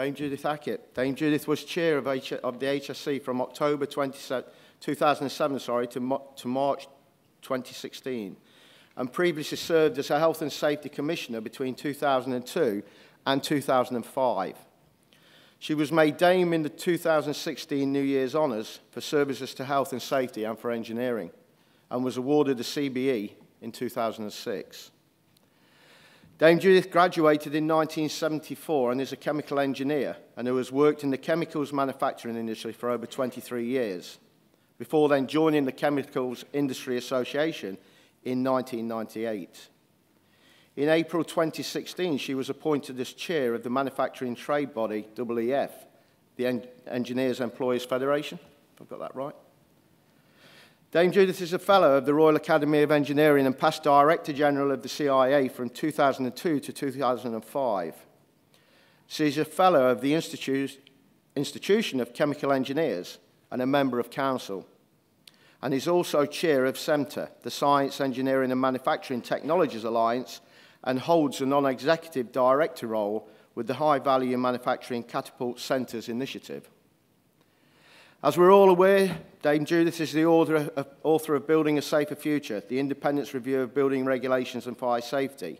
Dame Judith Hackitt. Dame Judith was chair of the HSC from October 2007 to March 2016, and previously served as a Health and Safety Commissioner between 2002 and 2005. She was made Dame in the 2016 New Year's Honours for services to health and safety and for engineering, and was awarded a CBE in 2006. Dame Judith graduated in 1974 and is a chemical engineer, and who has worked in the chemicals manufacturing industry for over 23 years, before then joining the Chemicals Industry Association in 1998. In April 2016, she was appointed as chair of the manufacturing trade body, EEF, the Engineers Employees Federation, if I've got that right. Dame Judith is a Fellow of the Royal Academy of Engineering and past Director General of the CIA from 2002 to 2005. She is a Fellow of the Institution of Chemical Engineers and a member of Council, and is also Chair of SEMTA, the Science, Engineering and Manufacturing Technologies Alliance, and holds a non-executive director role with the High Value Manufacturing Catapult Centres Initiative. As we're all aware, Dame Judith is the author of Building a Safer Future, the Independent's Review of Building Regulations and Fire Safety.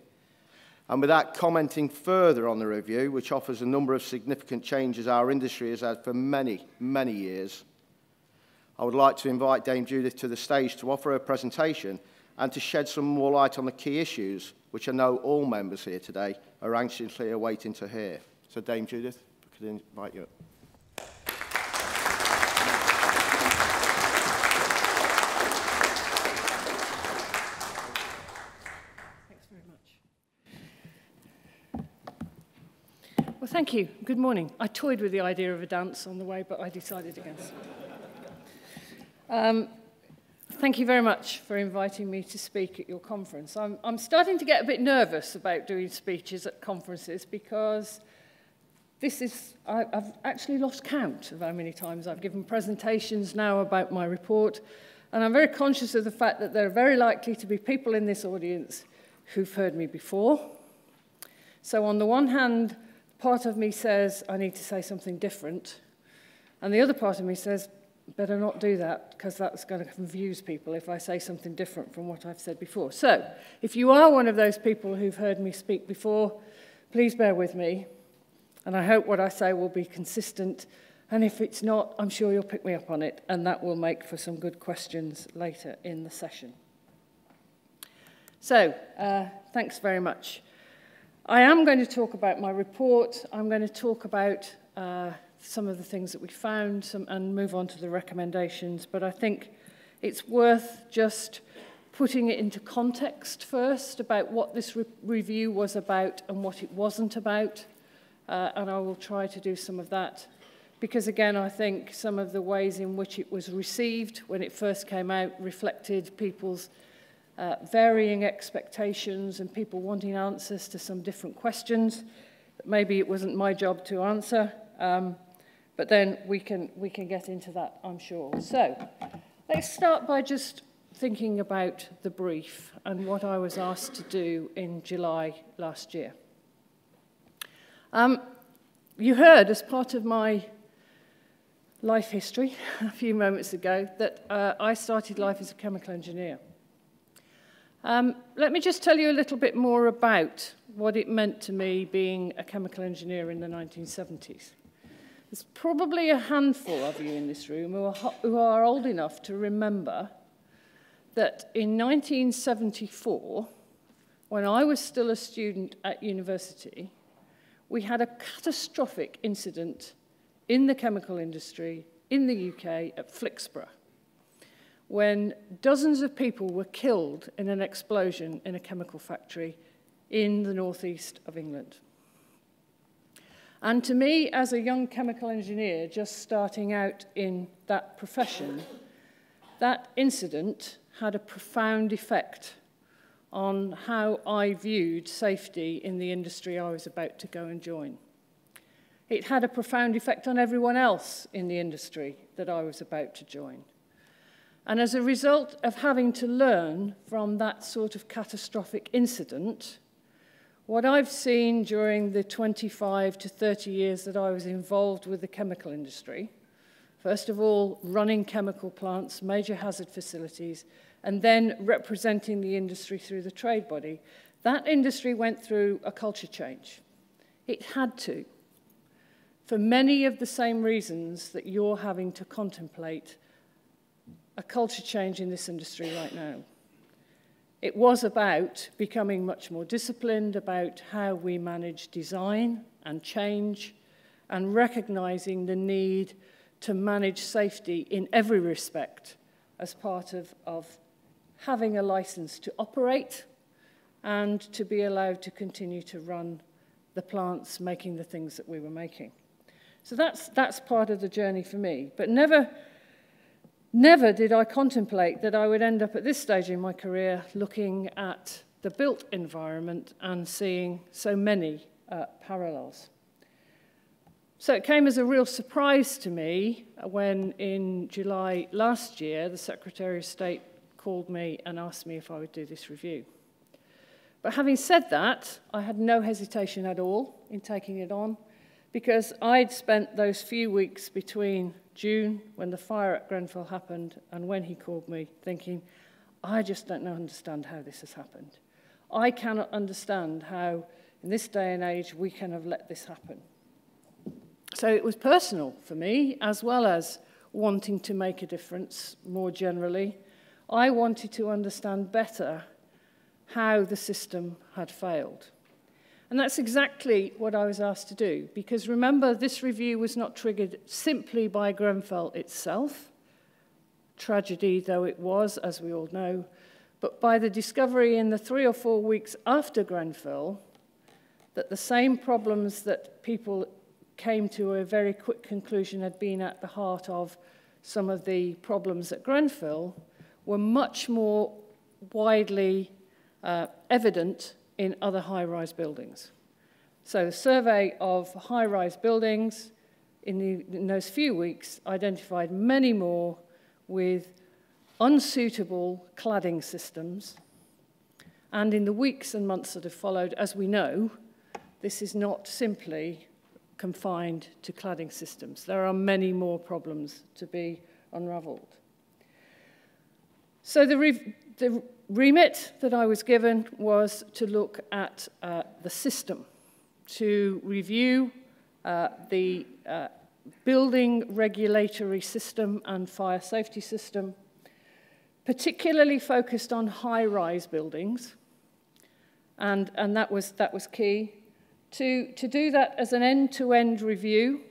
And without commenting further on the review, which offers a number of significant changes our industry has had for many, many years, I would like to invite Dame Judith to the stage to offer her presentation and to shed some more light on the key issues, which I know all members here today are anxiously awaiting to hear. So Dame Judith, if I could invite you up. Well, thank you. Good morning. I toyed with the idea of a dance on the way, but I decided against it. Thank you very much for inviting me to speak at your conference. I'm starting to get a bit nervous about doing speeches at conferences because I've actually lost count of how many times I've given presentations now about my report, and I'm very conscious of the fact that there are very likely to be people in this audience who've heard me before. So on the one hand, part of me says I need to say something different, and the other part of me says, better not do that, because that's going to confuse people if I say something different from what I've said before. So, if you are one of those people who've heard me speak before, please bear with me, and I hope what I say will be consistent, and if it's not, I'm sure you'll pick me up on it, and that will make for some good questions later in the session. So, thanks very much. I am going to talk about my report. I'm going to talk about some of the things that we found and move on to the recommendations. But I think it's worth just putting it into context first about what this review was about and what it wasn't about. And I will try to do some of that. Because again, I think some of the ways in which it was received when it first came out reflected people's varying expectations and people wanting answers to some different questions. Maybe it wasn't my job to answer, but then we can get into that, I'm sure. So let's start by just thinking about the brief and what I was asked to do in July last year. You heard, as part of my life history a few moments ago, that I started life as a chemical engineer. Let me just tell you a little bit more about what it meant to me being a chemical engineer in the 1970s. There's probably a handful of you in this room who are old enough to remember that in 1974, when I was still a student at university, we had a catastrophic incident in the chemical industry in the UK at Flixborough, when dozens of people were killed in an explosion in a chemical factory in the northeast of England. And to me, as a young chemical engineer just starting out in that profession, that incident had a profound effect on how I viewed safety in the industry I was about to go and join. It had a profound effect on everyone else in the industry that I was about to join. And as a result of having to learn from that sort of catastrophic incident, what I've seen during the 25 to 30 years that I was involved with the chemical industry, first of all, running chemical plants, major hazard facilities, and then representing the industry through the trade body, that industry went through a culture change. It had to, for many of the same reasons that you're having to contemplate a culture change in this industry right now. It was about becoming much more disciplined about how we manage design and change, and recognizing the need to manage safety in every respect as part of having a license to operate and to be allowed to continue to run the plants making the things that we were making. So that's part of the journey for me. But never did I contemplate that I would end up at this stage in my career looking at the built environment and seeing so many parallels. So it came as a real surprise to me when in July last year, the Secretary of State called me and asked me if I would do this review. But having said that, I had no hesitation at all in taking it on, because I'd spent those few weeks between June, when the fire at Grenfell happened, and when he called me, thinking, I just don't understand how this has happened. I cannot understand how, in this day and age, we can have let this happen. So it was personal for me, as well as wanting to make a difference more generally. I wanted to understand better how the system had failed. And that's exactly what I was asked to do, because remember, this review was not triggered simply by Grenfell itself, tragedy though it was, as we all know, but by the discovery in the 3 or 4 weeks after Grenfell that the same problems that people came to a very quick conclusion had been at the heart of some of the problems at Grenfell were much more widely evident in other high-rise buildings. So the survey of high-rise buildings in those few weeks identified many more with unsuitable cladding systems. And in the weeks and months that have followed, as we know, this is not simply confined to cladding systems. There are many more problems to be unraveled. So the remit that I was given was to look at the system, to review the building regulatory system and fire safety system, particularly focused on high-rise buildings, and that was key. To do that as an end-to-end review,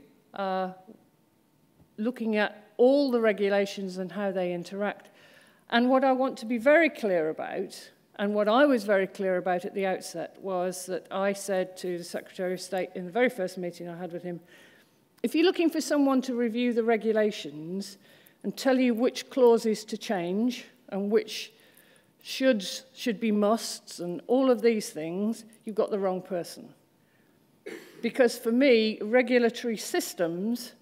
looking at all the regulations and how they interact. And what I want to be very clear about, and what I was very clear about at the outset, was that I said to the Secretary of State in the very first meeting I had with him, if you're looking for someone to review the regulations and tell you which clauses to change and which should be musts and all of these things, you've got the wrong person. Because for me, regulatory systems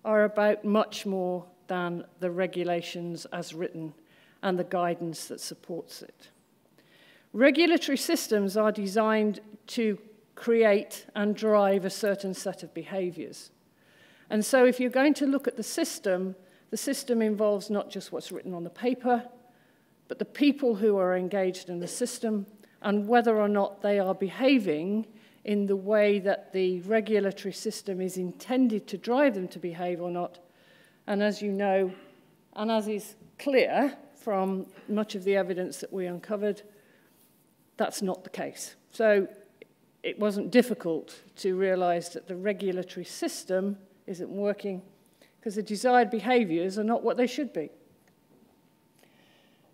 are about much more than the regulations as written and the guidance that supports it. Regulatory systems are designed to create and drive a certain set of behaviors. And so if you're going to look at the system involves not just what's written on the paper, but the people who are engaged in the system and whether or not they are behaving in the way that the regulatory system is intended to drive them to behave or not. And as you know, and as is clear from much of the evidence that we uncovered, that's not the case. So it wasn't difficult to realize that the regulatory system isn't working because the desired behaviors are not what they should be.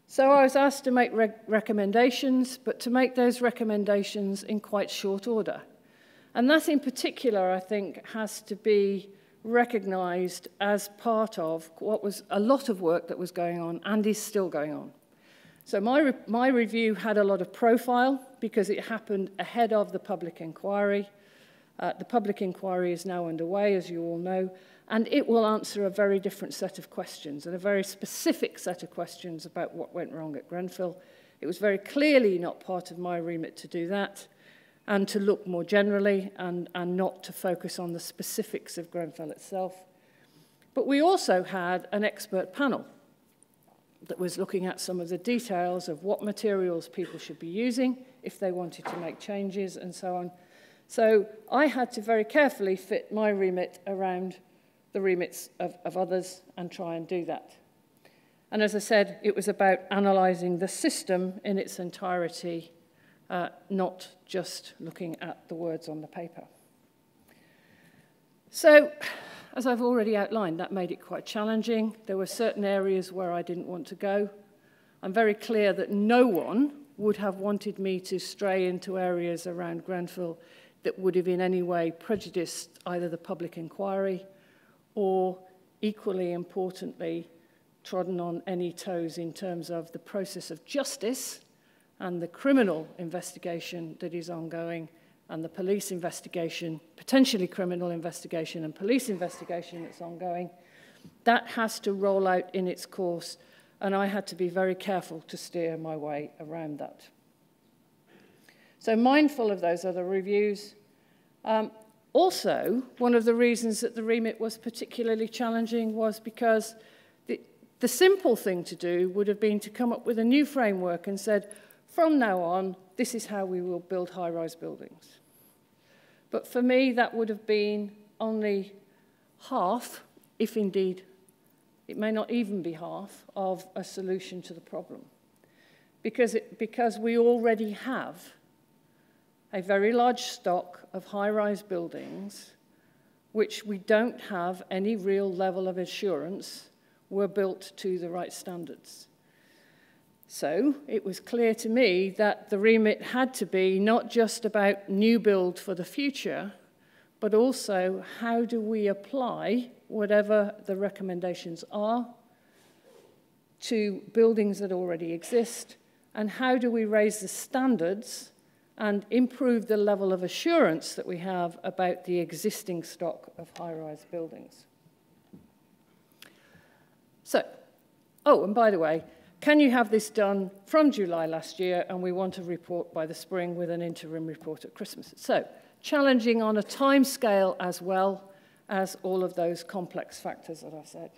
So I was asked to make recommendations, but to make those recommendations in quite short order. And that in particular, I think, has to be recognized as part of what was a lot of work that was going on and is still going on. So my review had a lot of profile because it happened ahead of the public inquiry. The public inquiry is now underway, as you all know, and it will answer a very different set of questions and a very specific set of questions about what went wrong at Grenfell. It was very clearly not part of my remit to do that, and to look more generally and not to focus on the specifics of Grenfell itself. But we also had an expert panel that was looking at some of the details of what materials people should be using if they wanted to make changes and so on. So I had to very carefully fit my remit around the remits of others and try and do that. And as I said, it was about analysing the system in its entirety, not just looking at the words on the paper. So, as I've already outlined, that made it quite challenging. There were certain areas where I didn't want to go. I'm very clear that no one would have wanted me to stray into areas around Grenfell that would have in any way prejudiced either the public inquiry or, equally importantly, trodden on any toes in terms of the process of justice and the criminal investigation that is ongoing and the police investigation, potentially criminal investigation and police investigation that's ongoing. That has to roll out in its course, and I had to be very careful to steer my way around that. So mindful of those other reviews. Also, one of the reasons that the remit was particularly challenging was because the simple thing to do would have been to come up with a new framework and said, from now on, this is how we will build high-rise buildings. But for me, that would have been only half, if indeed, it may not even be half, of a solution to the problem. Because we already have a very large stock of high-rise buildings which we don't have any real level of assurance were built to the right standards. So it was clear to me that the remit had to be not just about new build for the future, but also how do we apply whatever the recommendations are to buildings that already exist, and how do we raise the standards and improve the level of assurance that we have about the existing stock of high-rise buildings. So, oh, and by the way, can you have this done from July last year, and we want a report by the spring with an interim report at Christmas? So, challenging on a time scale as well as all of those complex factors that I said.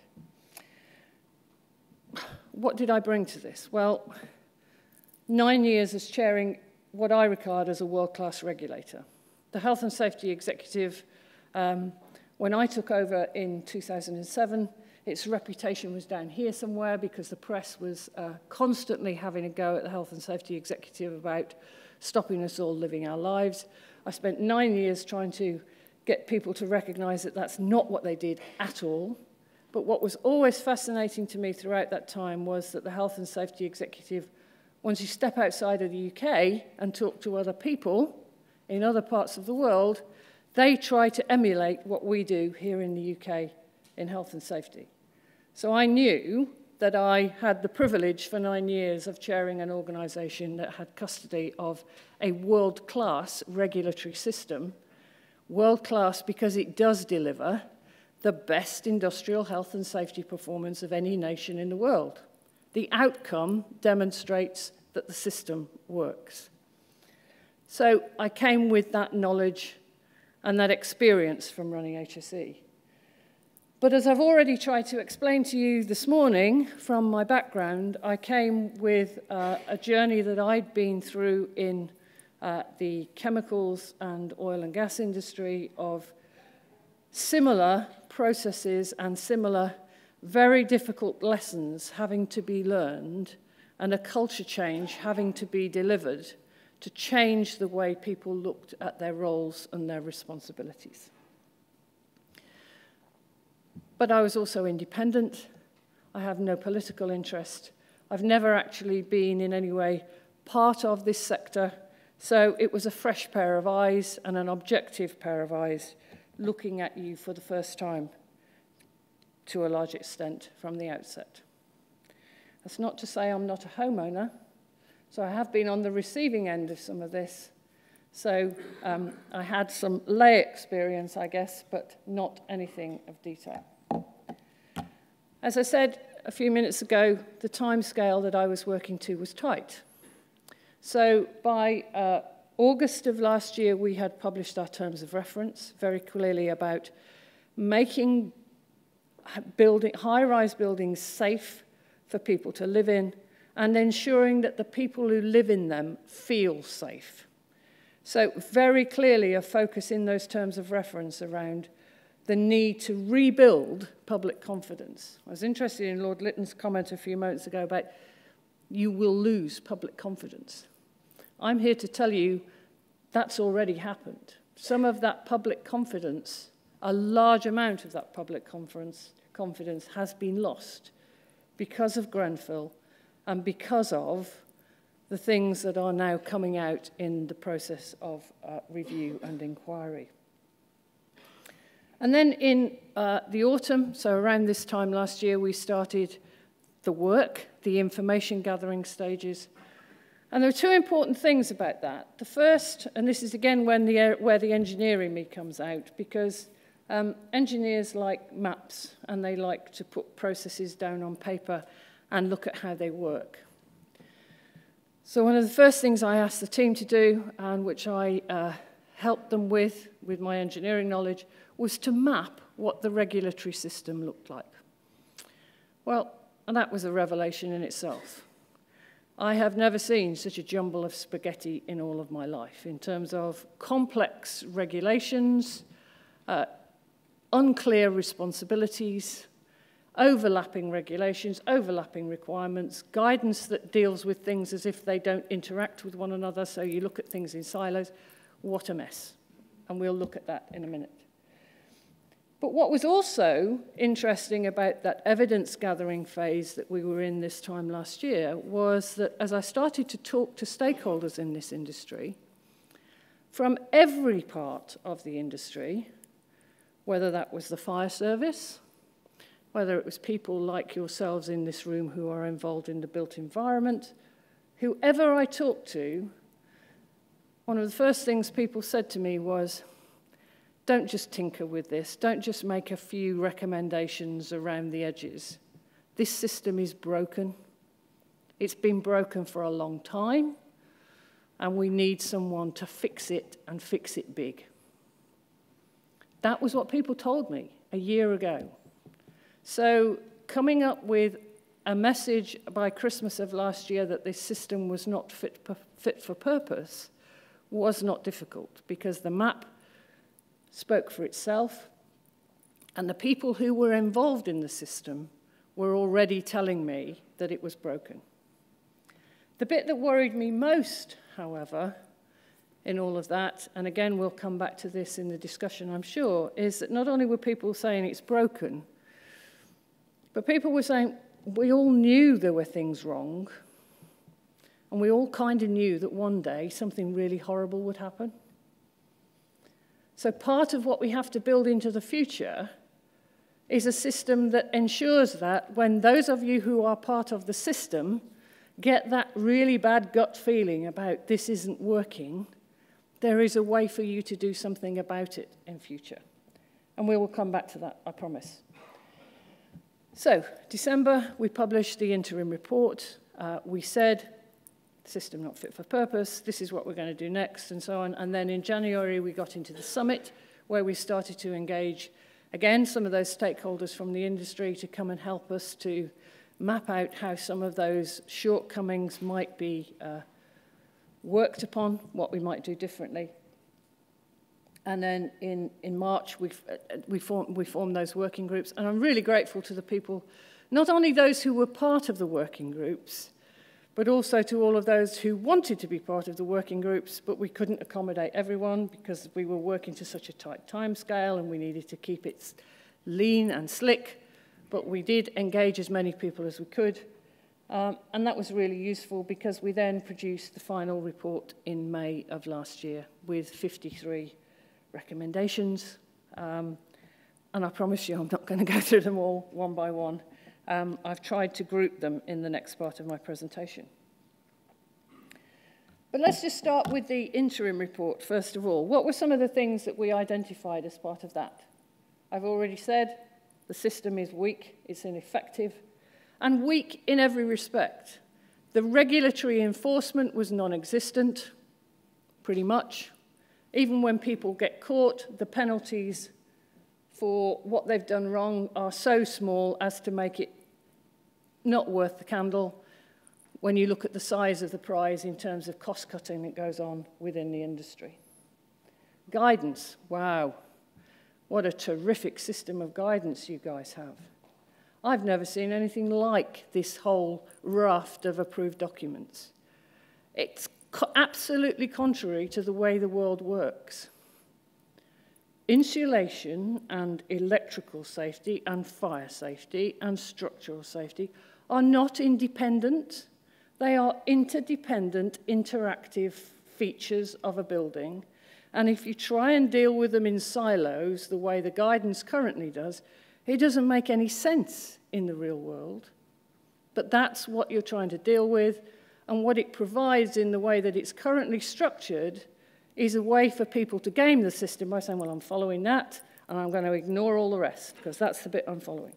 What did I bring to this? Well, 9 years as chairing what I regard as a world-class regulator. The Health and Safety Executive, when I took over in 2007, its reputation was down here somewhere because the press was constantly having a go at the Health and Safety Executive about stopping us all living our lives. I spent 9 years trying to get people to recognize that that's not what they did at all. But what was always fascinating to me throughout that time was that the Health and Safety Executive, once you step outside of the UK and talk to other people in other parts of the world, they try to emulate what we do here in the UK in health and safety. So I knew that I had the privilege for 9 years of chairing an organisation that had custody of a world-class regulatory system. World-class because it does deliver the best industrial health and safety performance of any nation in the world. The outcome demonstrates that the system works. So I came with that knowledge and that experience from running HSE. But as I've already tried to explain to you this morning from my background, I came with a journey that I'd been through in the chemicals and oil and gas industry of similar processes and similar very difficult lessons having to be learned and a culture change having to be delivered to change the way people looked at their roles and their responsibilities. But I was also independent. I have no political interest. I've never actually been in any way part of this sector. So it was a fresh pair of eyes and an objective pair of eyes looking at you for the first time to a large extent from the outset. That's not to say I'm not a homeowner. So I have been on the receiving end of some of this. So I had some lay experience, I guess, but not anything of detail. As I said a few minutes ago, the time scale that I was working to was tight. So by August of last year, we had published our terms of reference very clearly about making high-rise buildings safe for people to live in and ensuring that the people who live in them feel safe. So very clearly a focus in those terms of reference around the need to rebuild public confidence. I was interested in Lord Lytton's comment a few moments ago about you will lose public confidence. I'm here to tell you that's already happened. Some of that public confidence, a large amount of that public confidence has been lost because of Grenfell and because of the things that are now coming out in the process of review and inquiry. And then in the autumn, so around this time last year, we started the work, the information gathering stages. And there are two important things about that. The first, and this is again where the engineering me comes out, because engineers like maps and they like to put processes down on paper and look at how they work. So one of the first things I asked the team to do, and which I helped them with my engineering knowledge, was to map what the regulatory system looked like. Well, and that was a revelation in itself. I have never seen such a jumble of spaghetti in all of my life in terms of complex regulations, unclear responsibilities, overlapping regulations, overlapping requirements, guidance that deals with things as if they don't interact with one another, so you look at things in silos. What a mess. And we'll look at that in a minute. But what was also interesting about that evidence-gathering phase that we were in this time last year was that as I started to talk to stakeholders in this industry, from every part of the industry, whether that was the fire service, whether it was people like yourselves in this room who are involved in the built environment, whoever I talked to, one of the first things people said to me was, don't just tinker with this. Don't just make a few recommendations around the edges. This system is broken. It's been broken for a long time, and we need someone to fix it and fix it big. That was what people told me a year ago. So coming up with a message by Christmas of last year that this system was not fit for purpose was not difficult, because the map spoke for itself, and the people who were involved in the system were already telling me that it was broken. The bit that worried me most, however, in all of that, and again we'll come back to this in the discussion I'm sure, is that not only were people saying it's broken, but people were saying we all knew there were things wrong, and we all kind of knew that one day something really horrible would happen. So part of what we have to build into the future is a system that ensures that when those of you who are part of the system get that really bad gut feeling about this isn't working, there is a way for you to do something about it in future. And we will come back to that, I promise. So, December, we published the interim report. We said, system not fit for purpose, this is what we're going to do next, and so on. And then in January, we got into the summit, where we started to engage, again, some of those stakeholders from the industry to come and help us to map out how some of those shortcomings might be worked upon, what we might do differently. And then in March, we formed those working groups. And I'm really grateful to the people, not only those who were part of the working groups, but also to all of those who wanted to be part of the working groups, but we couldn't accommodate everyone because we were working to such a tight timescale and we needed to keep it lean and slick. But we did engage as many people as we could. And that was really useful because we then produced the final report in May of last year with 53 recommendations. And I promise you I'm not going to go through them all one by one. I've tried to group them in the next part of my presentation. But let's just start with the interim report, first of all. What were some of the things that we identified as part of that? I've already said the system is weak, it's ineffective, and weak in every respect. The regulatory enforcement was non-existent. pretty much. Even when people get caught, the penalties for what they've done wrong are so small as to make it not worth the candle when you look at the size of the prize in terms of cost cutting that goes on within the industry. Guidance, wow, what a terrific system of guidance you guys have. I've never seen anything like this whole raft of approved documents. It's absolutely contrary to the way the world works. Insulation and electrical safety and fire safety and structural safety are not independent. They are interdependent, interactive features of a building. And if you try and deal with them in silos, the way the guidance currently does, it doesn't make any sense in the real world. But that's what you're trying to deal with. And what it provides in the way that it's currently structured is a way for people to game the system by saying, well, I'm following that, and I'm going to ignore all the rest, because that's the bit I'm following.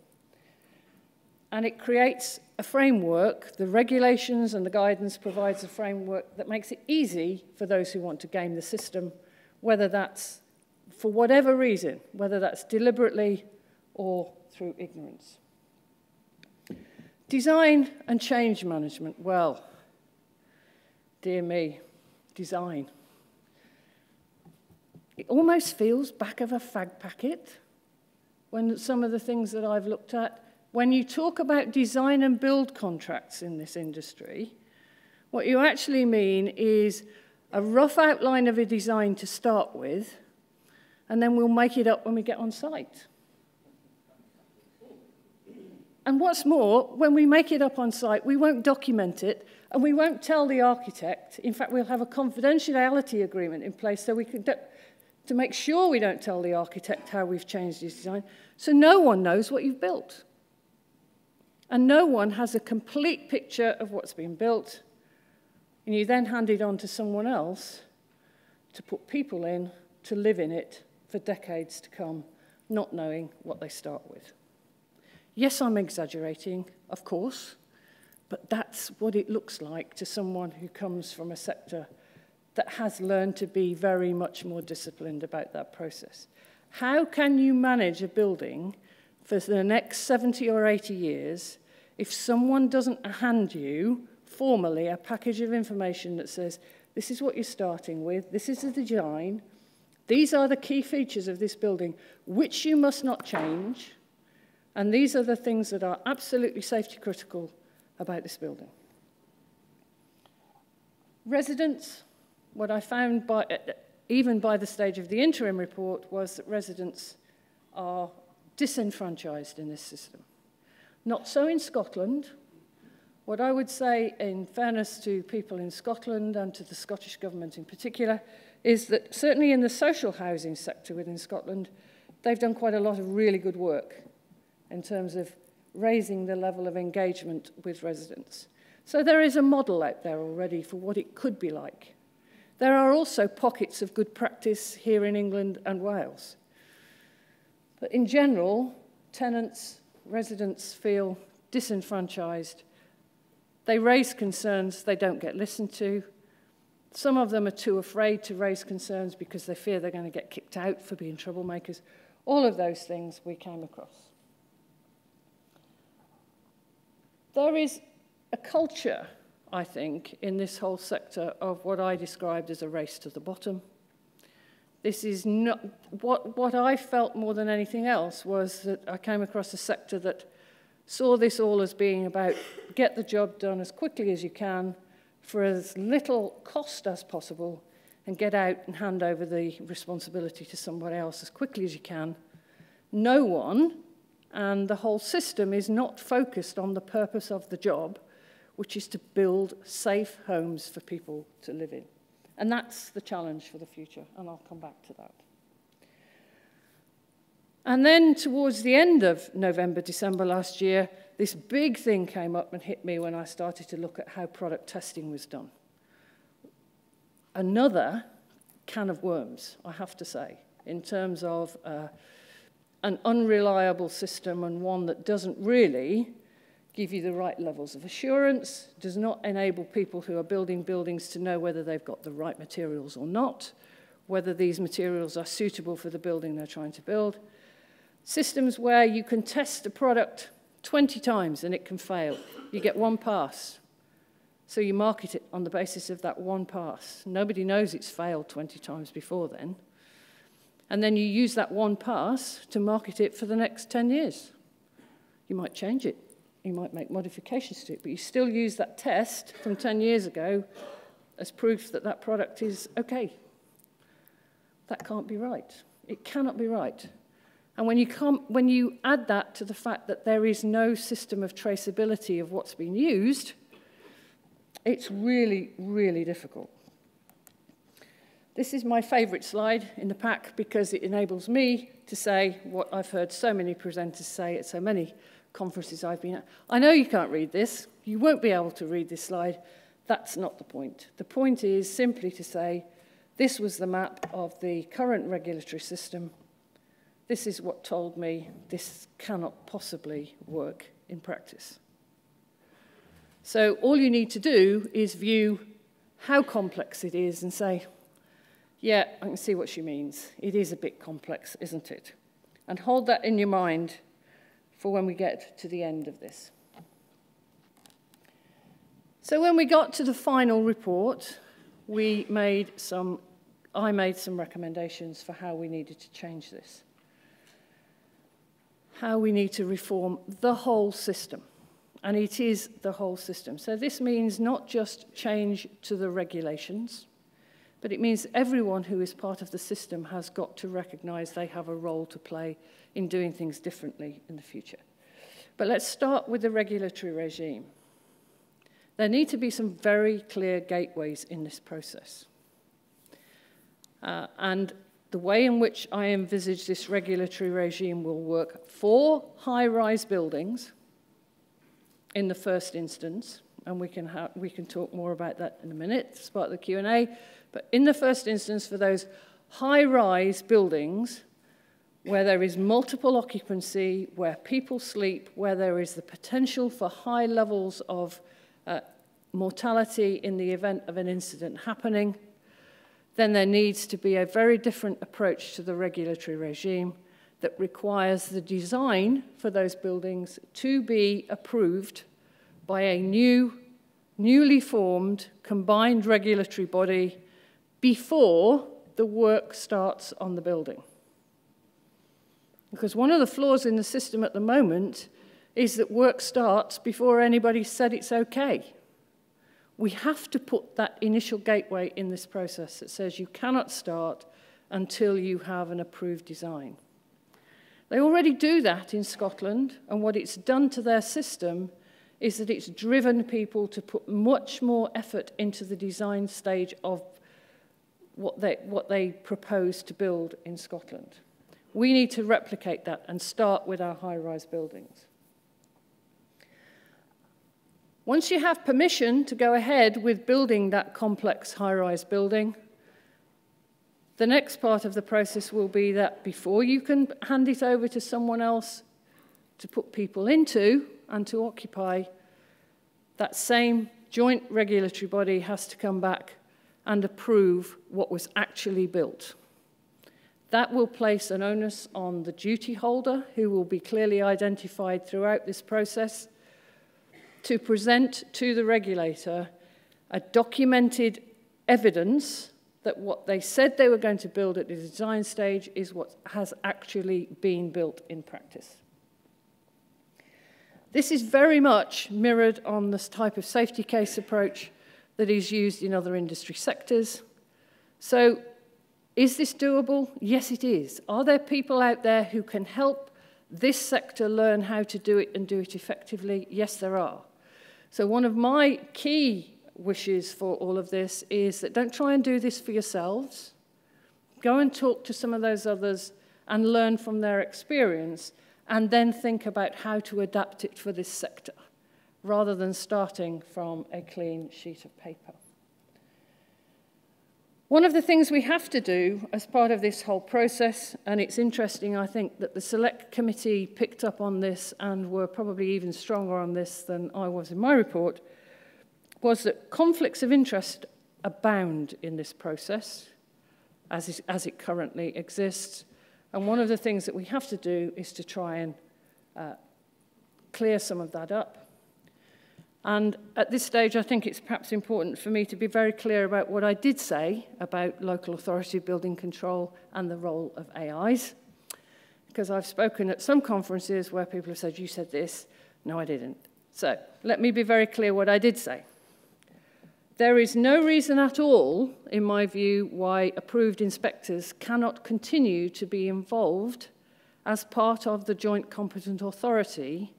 And it creates a framework. The regulations and the guidance provides a framework that makes it easy for those who want to game the system, whether that's for whatever reason, whether that's deliberately or through ignorance. Design and change management. Well, dear me, design. It almost feels back of a fag packet when some of the things that I've looked at. When you talk about design and build contracts in this industry, what you actually mean is a rough outline of a design to start with, and then we'll make it up when we get on site. And what's more, when we make it up on site, we won't document it, and we won't tell the architect. In fact, we'll have a confidentiality agreement in place so we can to make sure we don't tell the architect how we've changed his design, so no one knows what you've built. And no one has a complete picture of what's been built, and you then hand it on to someone else to put people in, to live in it for decades to come, not knowing what they start with. Yes, I'm exaggerating, of course, but that's what it looks like to someone who comes from a sector that has learned to be very much more disciplined about that process. How can you manage a building for the next 70 or 80 years if someone doesn't hand you formally a package of information that says, this is what you're starting with, this is the design, these are the key features of this building, which you must not change, and these are the things that are absolutely safety critical about this building. Residents, what I found even by the stage of the interim report was that residents are disenfranchised in this system. Not so in Scotland. What I would say, in fairness to people in Scotland and to the Scottish Government in particular, is that certainly in the social housing sector within Scotland, they've done quite a lot of really good work in terms of raising the level of engagement with residents. So there is a model out there already for what it could be like. There are also pockets of good practice here in England and Wales. But in general, tenants, residents feel disenfranchised. They raise concerns, they don't get listened to. Some of them are too afraid to raise concerns because they fear they're going to get kicked out for being troublemakers. All of those things we came across. There is a culture, I think, in this whole sector of what I described as a race to the bottom. This is not what I felt more than anything else was that I came across a sector that saw this all as being about get the job done as quickly as you can for as little cost as possible and get out and hand over the responsibility to somebody else as quickly as you can. No one, and the whole system is not focused on the purpose of the job, which is to build safe homes for people to live in. And that's the challenge for the future, and I'll come back to that. And then towards the end of November, December last year, this big thing came up and hit me when I started to look at how product testing was done. Another can of worms, I have to say, in terms of an unreliable system and one that doesn't really give you the right levels of assurance, does not enable people who are building buildings to know whether they've got the right materials or not, whether these materials are suitable for the building they're trying to build. Systems where you can test a product 20 times and it can fail. You get one pass. So you market it on the basis of that one pass. Nobody knows it's failed 20 times before then. And then you use that one pass to market it for the next 10 years. You might change it. You might make modifications to it, but you still use that test from 10 years ago as proof that that product is okay. That can't be right. It cannot be right. And when you add that to the fact that there is no system of traceability of what's been used, it's really, really difficult. This is my favorite slide in the pack because it enables me to say what I've heard so many presenters say at so many conferences I've been at. I know you can't read this. You won't be able to read this slide. That's not the point. The point is simply to say, this was the map of the current regulatory system. This is what told me this cannot possibly work in practice. So all you need to do is view how complex it is and say, yeah, I can see what she means. It is a bit complex, isn't it? And hold that in your mind for when we get to the end of this. So when we got to the final report, I made some recommendations for how we needed to change this. How we need to reform the whole system. And it is the whole system. So this means not just change to the regulations, but it means everyone who is part of the system has got to recognize they have a role to play in doing things differently in the future. But let's start with the regulatory regime. There need to be some very clear gateways in this process. And the way in which I envisage this regulatory regime will work for high-rise buildings in the first instance, and we can talk more about that in a minute as part of the Q&A, but in the first instance for those high-rise buildings where there is multiple occupancy, where people sleep, where there is the potential for high levels of mortality in the event of an incident happening, then there needs to be a very different approach to the regulatory regime that requires the design for those buildings to be approved by a newly formed combined regulatory body before the work starts on the building. Because one of the flaws in the system at the moment is that work starts before anybody said it's okay. We have to put that initial gateway in this process that says you cannot start until you have an approved design. They already do that in Scotland, and what it's done to their system is that it's driven people to put much more effort into the design stage of what they propose to build in Scotland. We need to replicate that and start with our high-rise buildings. Once you have permission to go ahead with building that complex high-rise building, the next part of the process will be that before you can hand it over to someone else to put people into and to occupy, that same joint regulatory body has to come back and approve what was actually built. That will place an onus on the duty holder, who will be clearly identified throughout this process, to present to the regulator a documented evidence that what they said they were going to build at the design stage is what has actually been built in practice. This is very much mirrored on this type of safety case approach that is used in other industry sectors. So, is this doable? Yes, it is. Are there people out there who can help this sector learn how to do it and do it effectively? Yes, there are. So one of my key wishes for all of this is that don't try and do this for yourselves. Go and talk to some of those others and learn from their experience, and then think about how to adapt it for this sector, rather than starting from a clean sheet of paper. One of the things we have to do as part of this whole process, and it's interesting, I think, that the Select Committee picked up on this and were probably even stronger on this than I was in my report, was that conflicts of interest abound in this process as it currently exists. And one of the things that we have to do is to try and clear some of that up. And at this stage, I think it's perhaps important for me to be very clear about what I did say about local authority building control and the role of AIs. Because I've spoken at some conferences where people have said, you said this. No, I didn't. So let me be very clear what I did say. There is no reason at all, in my view, why approved inspectors cannot continue to be involved as part of the joint competent authority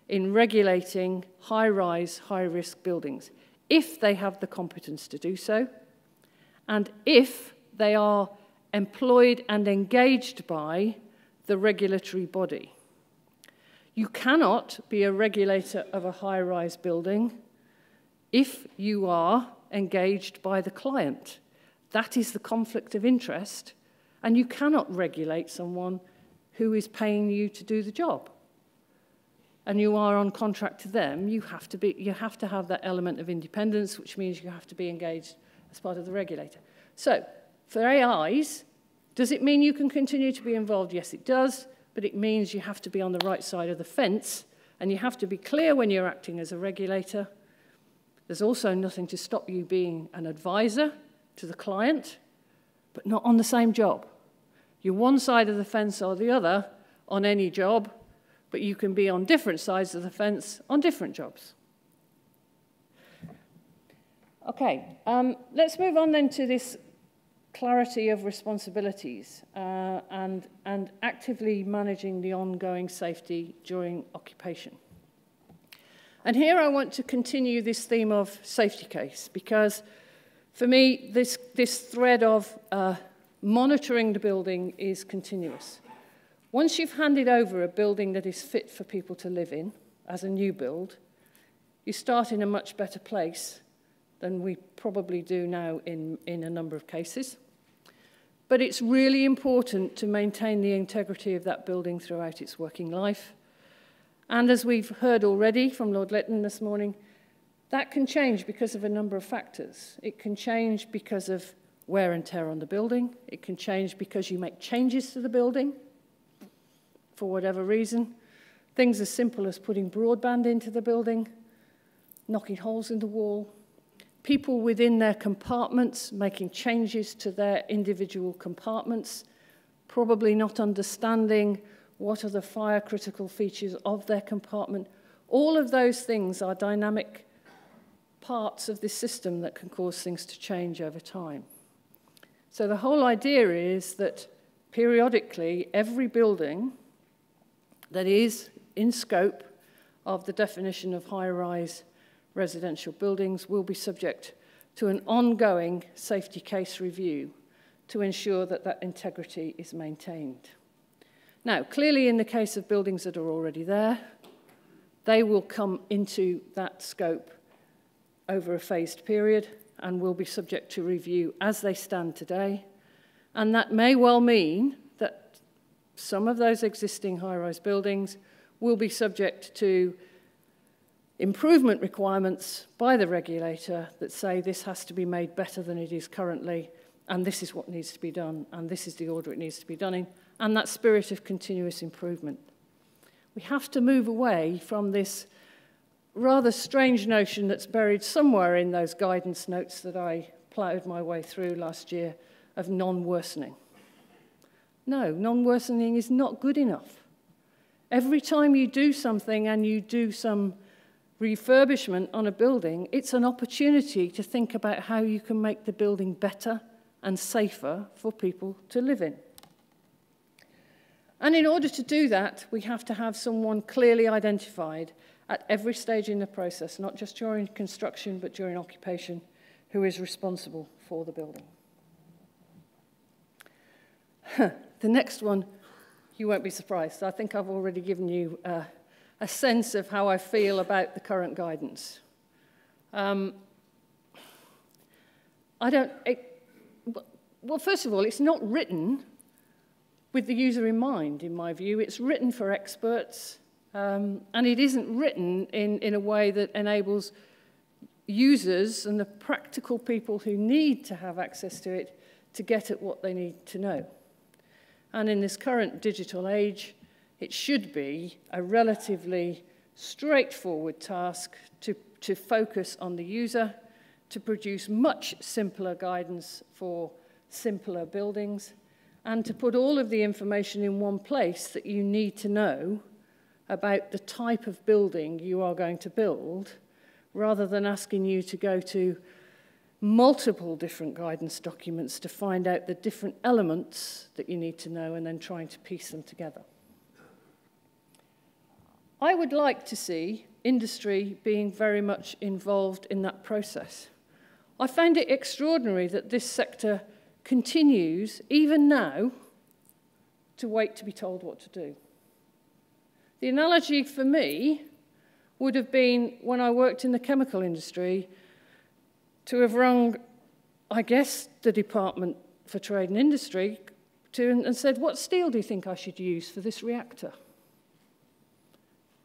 in regulating high-rise, high-risk buildings, if they have the competence to do so, and if they are employed and engaged by the regulatory body. You cannot be a regulator of a high-rise building if you are engaged by the client. That is the conflict of interest, and you cannot regulate someone who is paying you to do the job. And you are on contract to them, you have to have that element of independence, which means you have to be engaged as part of the regulator. So, for AIs, does it mean you can continue to be involved? Yes, it does, but it means you have to be on the right side of the fence, and you have to be clear when you're acting as a regulator. There's also nothing to stop you being an advisor to the client, but not on the same job. You're one side of the fence or the other on any job, but you can be on different sides of the fence on different jobs. Okay, let's move on then to this clarity of responsibilities and actively managing the ongoing safety during occupation. And here I want to continue this theme of safety case, because for me, this thread of monitoring the building is continuous. Once you've handed over a building that is fit for people to live in, as a new build, you start in a much better place than we probably do now in a number of cases. But it's really important to maintain the integrity of that building throughout its working life. And as we've heard already from Lord Lytton this morning, that can change because of a number of factors. It can change because of wear and tear on the building. It can change because you make changes to the building for whatever reason. Things as simple as putting broadband into the building, knocking holes in the wall, people within their compartments making changes to their individual compartments, probably not understanding what are the fire critical features of their compartment. All of those things are dynamic parts of this system that can cause things to change over time. So the whole idea is that periodically every building that is in scope of the definition of high-rise residential buildings will be subject to an ongoing safety case review to ensure that that integrity is maintained. Now, clearly in the case of buildings that are already there, they will come into that scope over a phased period and will be subject to review as they stand today. And that may well mean that some of those existing high-rise buildings will be subject to improvement requirements by the regulator that say this has to be made better than it is currently, and this is what needs to be done, and this is the order it needs to be done in, and that spirit of continuous improvement. We have to move away from this rather strange notion that's buried somewhere in those guidance notes that I ploughed my way through last year of non-worsening. No, non-worsening is not good enough. Every time you do something and you do some refurbishment on a building, it's an opportunity to think about how you can make the building better and safer for people to live in. And in order to do that, we have to have someone clearly identified at every stage in the process, not just during construction, but during occupation, who is responsible for the building. The next one, you won't be surprised. I think I've already given you a sense of how I feel about the current guidance. well, first of all, it's not written with the user in mind, in my view. It's written for experts, and it isn't written in a way that enables users and the practical people who need to have access to it to get at what they need to know. And in this current digital age, it should be a relatively straightforward task to focus on the user, to produce much simpler guidance for simpler buildings, and to put all of the information in one place that you need to know about the type of building you are going to build, rather than asking you to go to multiple different guidance documents to find out the different elements that you need to know and then trying to piece them together. I would like to see industry being very much involved in that process. I find it extraordinary that this sector continues, even now, to wait to be told what to do. The analogy for me would have been when I worked in the chemical industry to have rung, I guess, the Department for Trade and Industry and said, what steel do you think I should use for this reactor?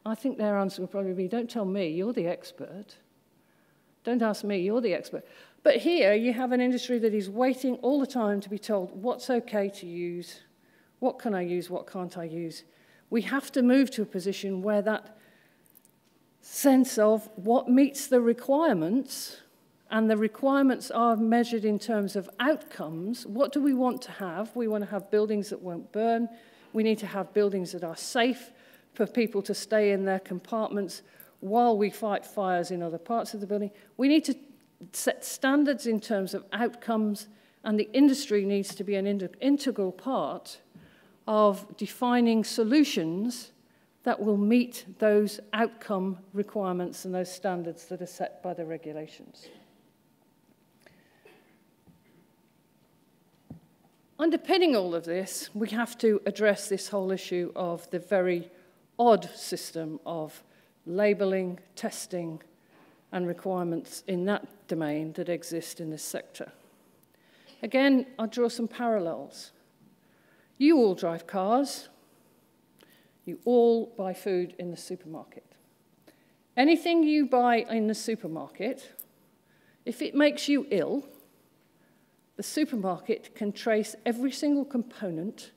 I think their answer would probably be, don't tell me, you're the expert. Don't ask me, you're the expert. But here you have an industry that is waiting all the time to be told what's okay to use, what can I use, what can't I use. We have to move to a position where that sense of what meets the requirements, and the requirements are measured in terms of outcomes. What do we want to have? We want to have buildings that won't burn. We need to have buildings that are safe for people to stay in their compartments while we fight fires in other parts of the building. We need to set standards in terms of outcomes, and the industry needs to be an integral part of defining solutions that will meet those outcome requirements and those standards that are set by the regulations. Underpinning all of this, we have to address this whole issue of the very odd system of labelling, testing, and requirements in that domain that exist in this sector. Again, I'll draw some parallels. You all drive cars. You all buy food in the supermarket. Anything you buy in the supermarket, if it makes you ill, the supermarket can trace every single component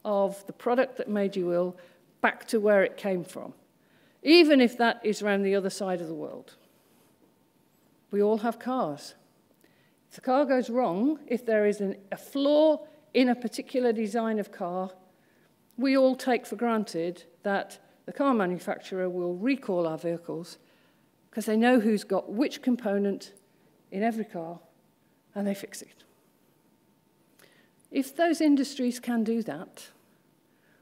of the product that made you ill back to where it came from, even if that is around the other side of the world. We all have cars. If the car goes wrong, if there is a flaw in a particular design of car, we all take for granted that the car manufacturer will recall our vehicles because they know who's got which component in every car, and they fix it. If those industries can do that,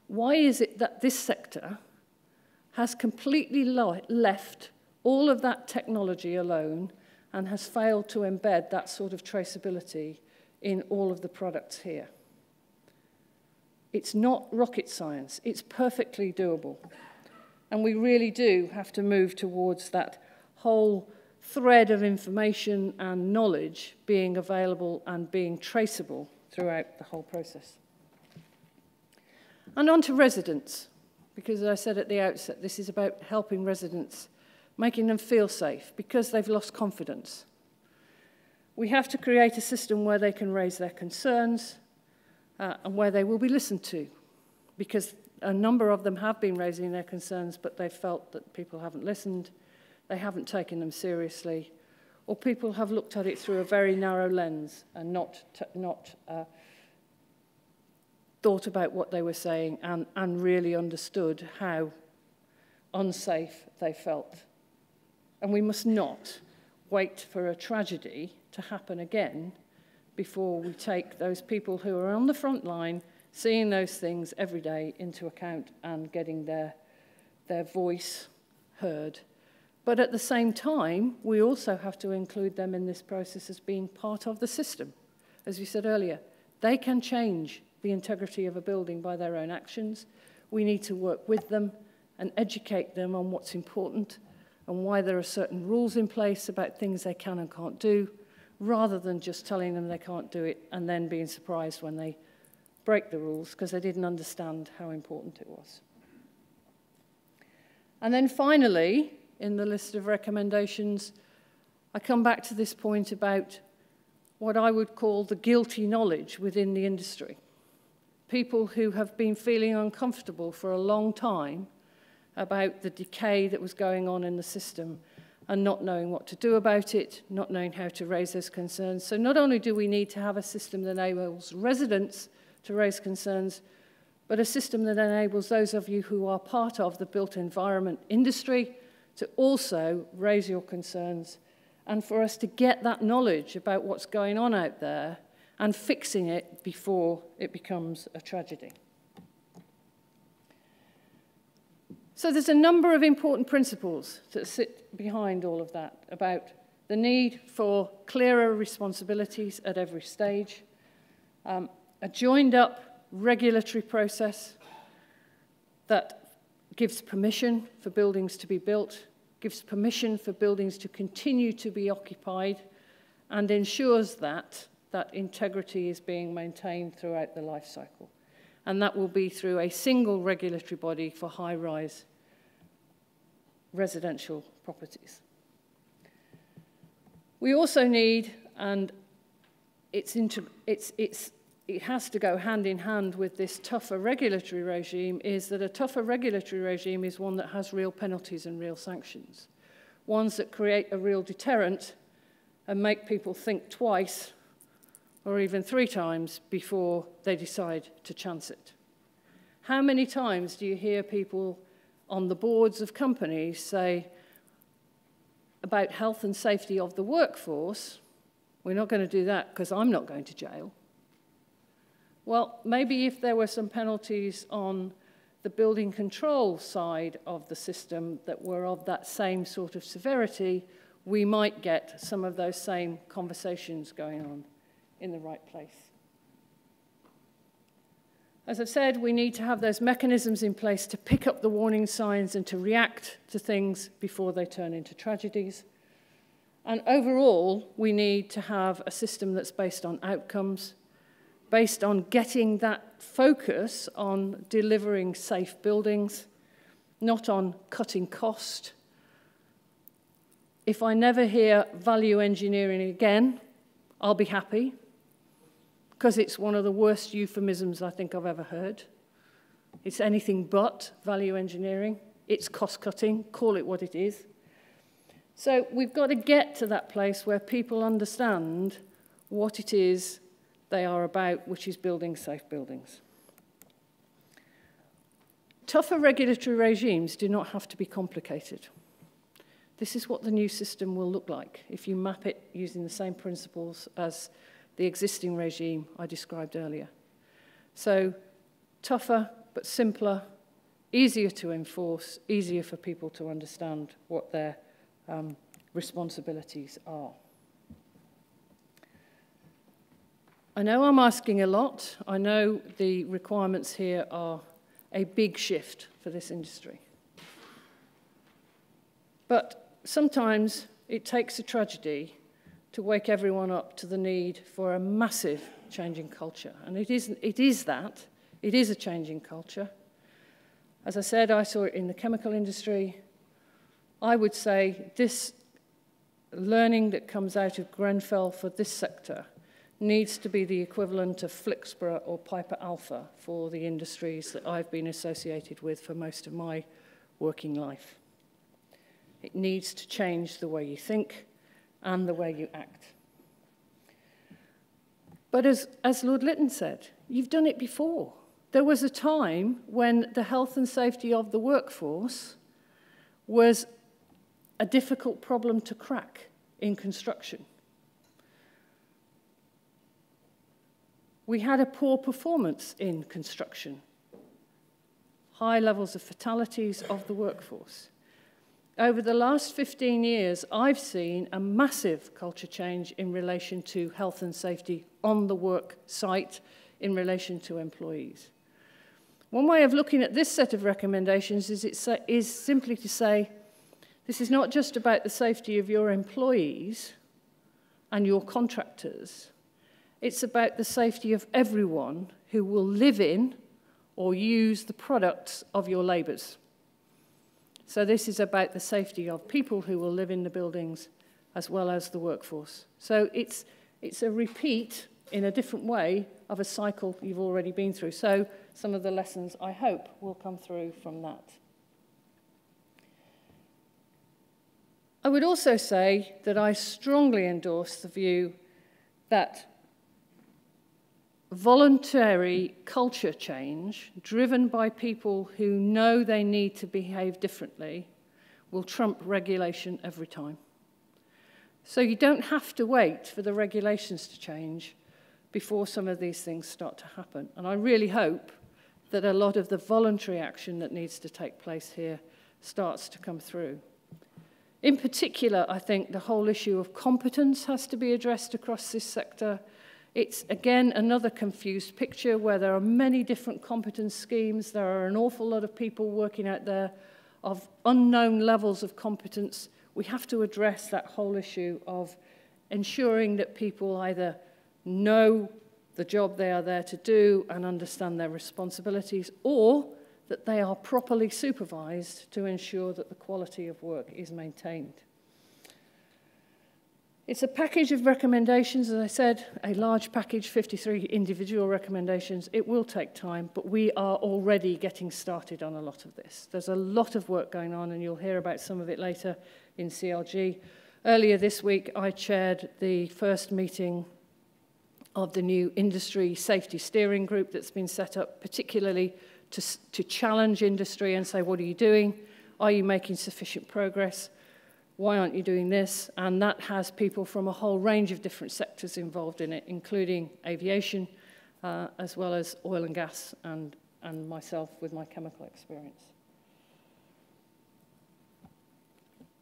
why is it that this sector has completely left all of that technology alone and has failed to embed that sort of traceability in all of the products here? It's not rocket science. It's perfectly doable. And we really do have to move towards that whole thread of information and knowledge being available and being traceable throughout the whole process. And on to residents, because as I said at the outset, this is about helping residents, making them feel safe because they've lost confidence. We have to create a system where they can raise their concerns and where they will be listened to, because a number of them have been raising their concerns, but they've felt that people haven't listened, they haven't taken them seriously, or people have looked at it through a very narrow lens and not thought about what they were saying and really understood how unsafe they felt. And we must not wait for a tragedy to happen again before we take those people who are on the front line, seeing those things every day, into account and getting their voice heard. But at the same time, we also have to include them in this process as being part of the system. As we said earlier, they can change the integrity of a building by their own actions. We need to work with them and educate them on what's important and why there are certain rules in place about things they can and can't do, rather than just telling them they can't do it and then being surprised when they break the rules because they didn't understand how important it was. And then finally, in the list of recommendations, I come back to this point about what I would call the guilty knowledge within the industry. People who have been feeling uncomfortable for a long time about the decay that was going on in the system and not knowing what to do about it, not knowing how to raise those concerns. So not only do we need to have a system that enables residents to raise concerns, but a system that enables those of you who are part of the built environment industry to also raise your concerns, and for us to get that knowledge about what's going on out there and fixing it before it becomes a tragedy. So there's a number of important principles that sit behind all of that, about the need for clearer responsibilities at every stage, a joined-up regulatory process that gives permission for buildings to be built, gives permission for buildings to continue to be occupied, and ensures that that integrity is being maintained throughout the life cycle. And that will be through a single regulatory body for high-rise residential properties. We also need, and it has to go hand in hand with this tougher regulatory regime, is that a tougher regulatory regime is one that has real penalties and real sanctions, ones that create a real deterrent and make people think twice or even 3 times before they decide to chance it. How many times do you hear people on the boards of companies say about health and safety of the workforce, we're not going to do that because I'm not going to jail? Well, maybe if there were some penalties on the building control side of the system that were of that same sort of severity, we might get some of those same conversations going on in the right place. As I've said, we need to have those mechanisms in place to pick up the warning signs and to react to things before they turn into tragedies. And overall, we need to have a system that's based on outcomes, based on getting that focus on delivering safe buildings, not on cutting cost. If I never hear value engineering again, I'll be happy, because it's one of the worst euphemisms I think I've ever heard. It's anything but value engineering. It's cost-cutting. Call it what it is. So we've got to get to that place where people understand what it is they are about, which is building safe buildings. Tougher regulatory regimes do not have to be complicated. This is what the new system will look like if you map it using the same principles as the existing regime I described earlier. So tougher but simpler, easier to enforce, easier for people to understand what their responsibilities are. I know I'm asking a lot. I know the requirements here are a big shift for this industry. But sometimes it takes a tragedy to wake everyone up to the need for a massive change in culture. And it is a change in culture. As I said, I saw it in the chemical industry. I would say this learning that comes out of Grenfell for this sector needs to be the equivalent of Flixborough or Piper Alpha for the industries that I've been associated with for most of my working life. It needs to change the way you think and the way you act. But as Lord Lytton said, you've done it before. There was a time when the health and safety of the workforce was a difficult problem to crack in construction. We had a poor performance in construction, high levels of fatalities of the workforce. Over the last 15 years, I've seen a massive culture change in relation to health and safety on the work site in relation to employees. One way of looking at this set of recommendations is simply to say, this is not just about the safety of your employees and your contractors. It's about the safety of everyone who will live in or use the products of your labours. So this is about the safety of people who will live in the buildings as well as the workforce. So it's a repeat in a different way of a cycle you've already been through. So some of the lessons, I hope, will come through from that. I would also say that I strongly endorse the view that voluntary culture change, driven by people who know they need to behave differently, will trump regulation every time. So you don't have to wait for the regulations to change before some of these things start to happen. And I really hope that a lot of the voluntary action that needs to take place here starts to come through. In particular, I think the whole issue of competence has to be addressed across this sector. It's, again, another confused picture where there are many different competence schemes. There are an awful lot of people working out there of unknown levels of competence. We have to address that whole issue of ensuring that people either know the job they are there to do and understand their responsibilities, or that they are properly supervised to ensure that the quality of work is maintained. It's a package of recommendations, as I said, a large package, 53 individual recommendations. It will take time, but we are already getting started on a lot of this. There's a lot of work going on, and you'll hear about some of it later in CLG. Earlier this week, I chaired the first meeting of the new industry safety steering group that's been set up, particularly to challenge industry and say, what are you doing? Are you making sufficient progress? Why aren't you doing this? And that has people from a whole range of different sectors involved in it, including aviation, as well as oil and gas, and myself with my chemical experience.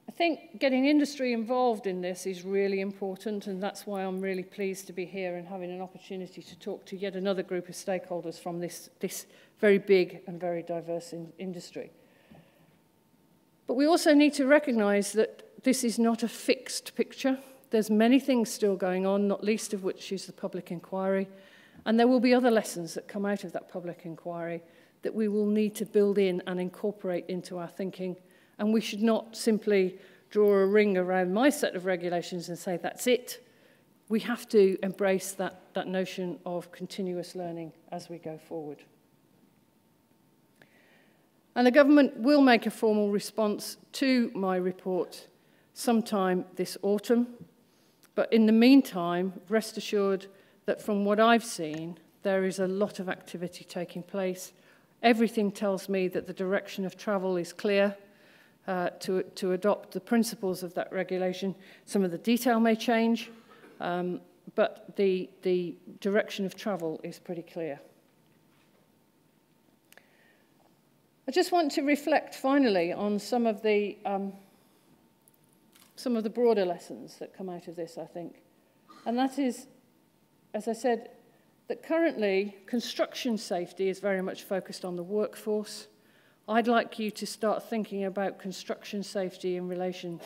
I think getting industry involved in this is really important, and that's why I'm really pleased to be here and having an opportunity to talk to yet another group of stakeholders from this very big and very diverse industry. But we also need to recognise that this is not a fixed picture. There's many things still going on, not least of which is the public inquiry, and there will be other lessons that come out of that public inquiry that we will need to build in and incorporate into our thinking. And we should not simply draw a ring around my set of regulations and say, that's it. We have to embrace that notion of continuous learning as we go forward. And the government will make a formal response to my report sometime this autumn. But in the meantime, rest assured that from what I've seen, there is a lot of activity taking place. Everything tells me that the direction of travel is clear. To adopt the principles of that regulation. Some of the detail may change, but the direction of travel is pretty clear. I just want to reflect finally on some of the broader lessons that come out of this, I think. And that is, as I said, that currently construction safety is very much focused on the workforce. I'd like you to start thinking about construction safety in relation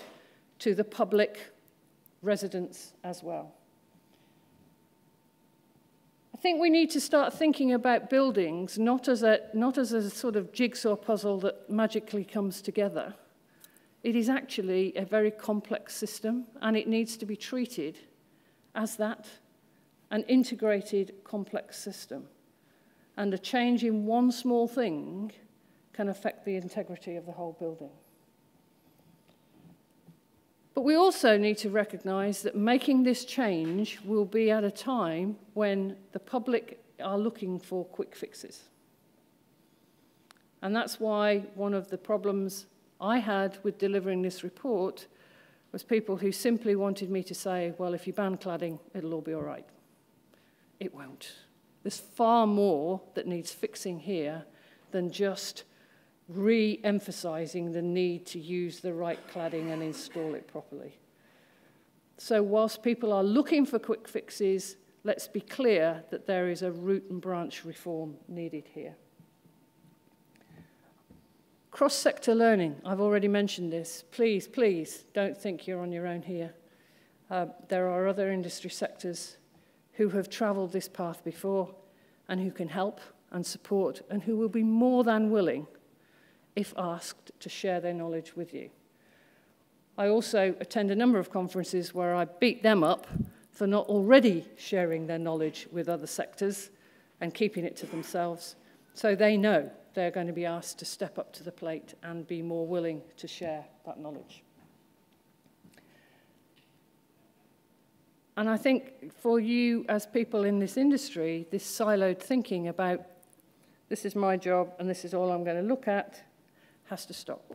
to the public residents as well. I think we need to start thinking about buildings not as a sort of jigsaw puzzle that magically comes together. It is actually a very complex system, and it needs to be treated as that, an integrated, complex system. And a change in one small thing can affect the integrity of the whole building. But we also need to recognise that making this change will be at a time when the public are looking for quick fixes. And that's why one of the problems I had with delivering this report was people who simply wanted me to say, well, if you ban cladding, it'll all be all right. It won't. There's far more that needs fixing here than just re-emphasising the need to use the right cladding and install it properly. So whilst people are looking for quick fixes, let's be clear that there is a root and branch reform needed here. Cross-sector learning, I've already mentioned this. Please, please don't think you're on your own here. There are other industry sectors who have travelled this path before and who can help and support and who will be more than willing, if asked, to share their knowledge with you. I also attend a number of conferences where I beat them up for not already sharing their knowledge with other sectors and keeping it to themselves, so they know they're going to be asked to step up to the plate and be more willing to share that knowledge. And I think for you as people in this industry, this siloed thinking about this is my job and this is all I'm going to look at has to stop.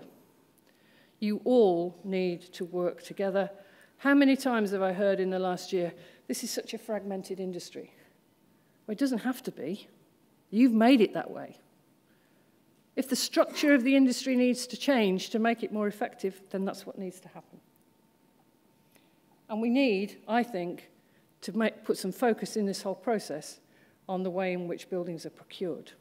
You all need to work together. How many times have I heard in the last year, this is such a fragmented industry? Well, it doesn't have to be. You've made it that way. If the structure of the industry needs to change to make it more effective, then that's what needs to happen. And we need, I think, to put some focus in this whole process on the way in which buildings are procured.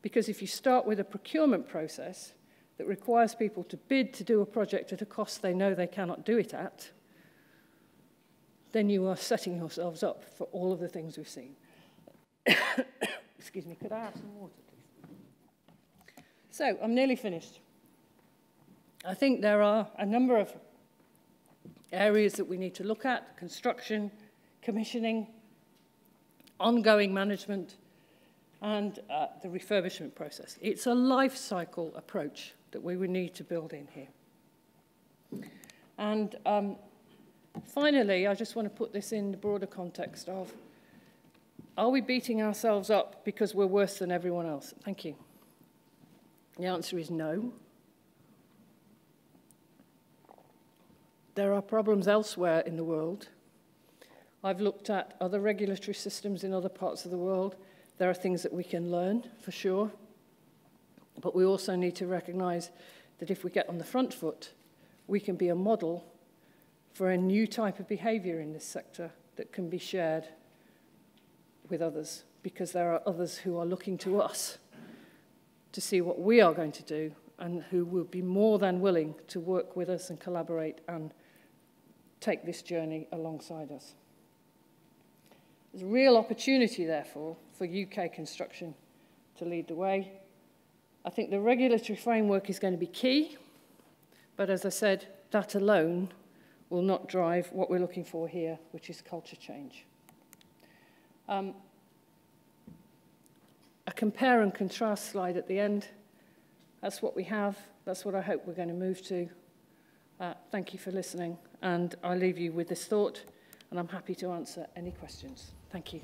Because if you start with a procurement process that requires people to bid to do a project at a cost they know they cannot do it at, then you are setting yourselves up for all of the things we've seen. Excuse me, could I have some water, please? So, I'm nearly finished. I think there are a number of areas that we need to look at: construction, commissioning, ongoing management, and the refurbishment process. It's a life cycle approach that we would need to build in here. And finally, I just want to put this in the broader context of, are we beating ourselves up because we're worse than everyone else? Thank you. The answer is no. There are problems elsewhere in the world. I've looked at other regulatory systems in other parts of the world. There are things that we can learn, for sure. But we also need to recognize that if we get on the front foot, we can be a model for a new type of behavior in this sector that can be shared with others, because there are others who are looking to us to see what we are going to do and who will be more than willing to work with us and collaborate and take this journey alongside us. There's a real opportunity, therefore, for UK construction to lead the way. I think the regulatory framework is going to be key, but as I said, that alone will not drive what we're looking for here, which is culture change. A compare and contrast slide at the end. That's what we have. That's what I hope we're going to move to. Thank you for listening, and I'll leave you with this thought, and I'm happy to answer any questions. Thank you.